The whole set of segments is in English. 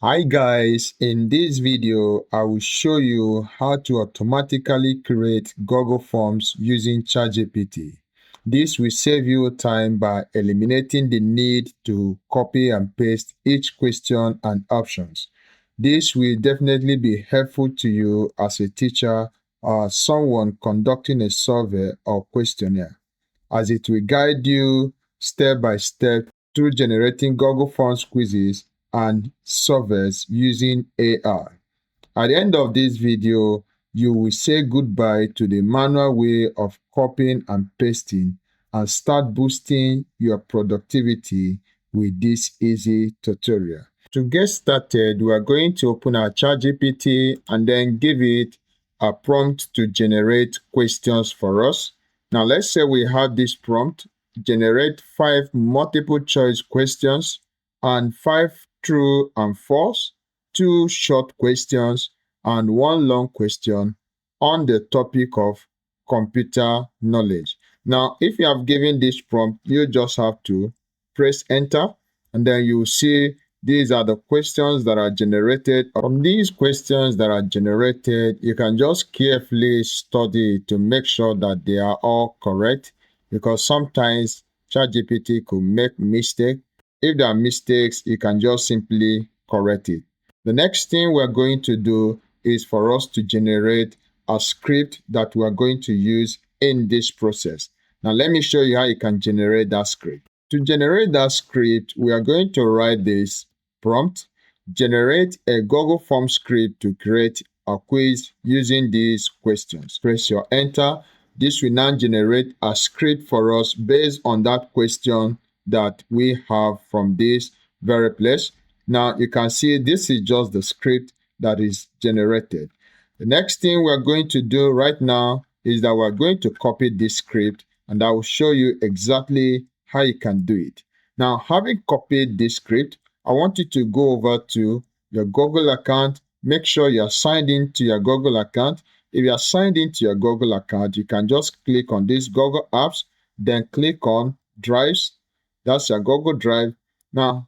Hi guys, in this video I will show you how to automatically create Google Forms using ChatGPT. This will save you time by eliminating the need to copy and paste each question and options. This will definitely be helpful to you as a teacher or someone conducting a survey or questionnaire, as it will guide you step by step through generating Google Forms quizzes and surveys using AI. At the end of this video, you will say goodbye to the manual way of copying and pasting and start boosting your productivity with this easy tutorial. To get started, we are going to open our ChatGPT and then give it a prompt to generate questions for us. Now let's say we have this prompt: generate 5 multiple choice questions and 5 true and false, 2 short questions, and 1 long question on the topic of computer knowledge. Now, if you have given this prompt, you just have to press enter, and then you will see these are the questions that are generated. From these questions that are generated, you can just carefully study to make sure that they are all correct, because sometimes ChatGPT could make mistakes. If there are mistakes, you can just simply correct it. The next thing we're going to do is for us to generate a script that we're going to use in this process. Now, let me show you how you can generate that script. To generate that script, we are going to write this prompt: generate a Google Form script to create a quiz using these questions. Press your enter. This will now generate a script for us based on that question that we have from this very place. Now you can see this is just the script that is generated. The next thing we're going to do right now is that we're going to copy this script, and I will show you exactly how you can do it. Now, having copied this script, I want you to go over to your Google account. Make sure you are signed in to your Google account. If you are signed into your Google account, you can just click on this Google Apps, then click on Drives. That's your Google Drive. Now,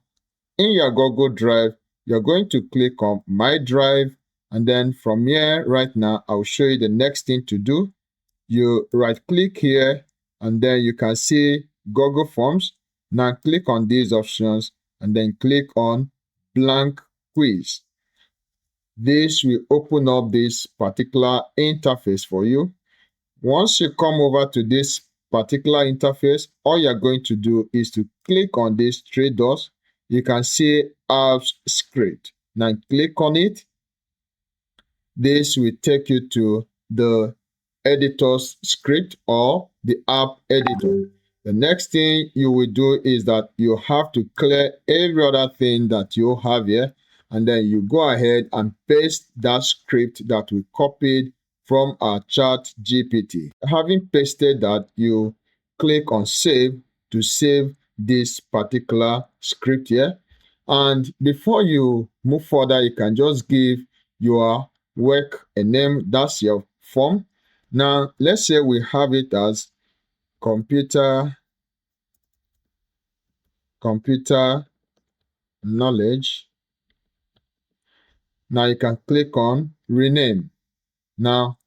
in your Google Drive, you're going to click on My Drive, and then from here, right now, I'll show you the next thing to do. You right click here, and then you can see Google Forms. Now click on these options and then click on Blank Quiz. This will open up this particular interface for you. Once you come over to this particular interface, all you're going to do is to click on these 3 dots. You can see Apps Script. Now click on it. This will take you to the editor's script or the app editor. The next thing you will do is that you have to clear every other thing that you have here, and then you go ahead and paste that script that we copied from our ChatGPT. Having pasted that, you click on save to save this particular script here. And before you move further, you can just give your work a name. That's your form. Now, let's say we have it as computer knowledge. Now you can click on rename. Now,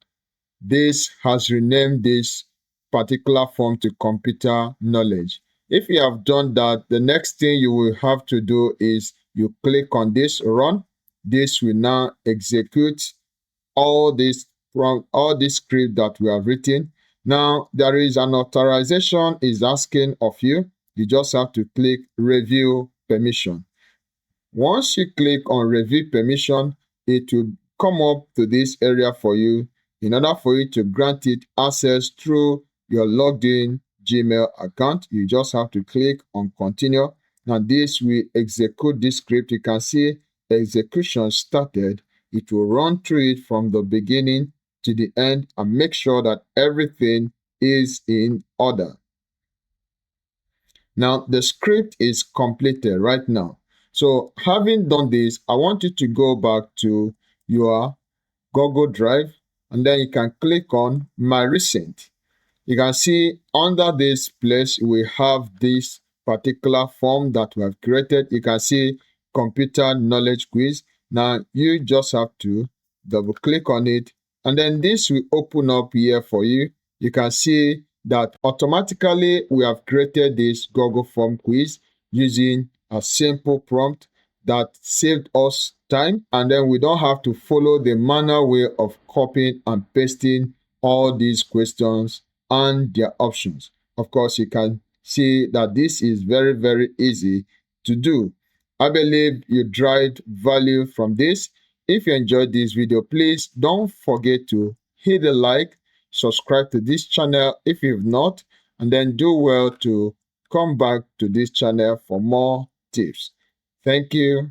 this has renamed this particular form to computer knowledge. If you have done that, the next thing you will have to do is you click on this run. This will now execute all this script that we have written. Now, there is an authorization is asking of you. You just have to click review permission. Once you click on review permission, it will come up to this area for you. In order for you to grant it access through your logged in Gmail account, you just have to click on continue. Now this will execute this script. You can see execution started. It will run through it from the beginning to the end and make sure that everything is in order. Now the script is completed right now. So having done this, I want you to go back to your Google Drive, and then you can click on My Recent. You can see under this place, we have this particular form that we have created. You can see computer knowledge quiz. Now you just have to double click on it, and then this will open up here for you. You can see that automatically we have created this Google form quiz using a simple prompt that saved us time, and then we don't have to follow the manual way of copying and pasting all these questions and their options. Of course, you can see that this is very, very easy to do. I believe you derived value from this. If you enjoyed this video, please don't forget to hit the like, subscribe to this channel if you've not, and then do well to come back to this channel for more tips. Thank you.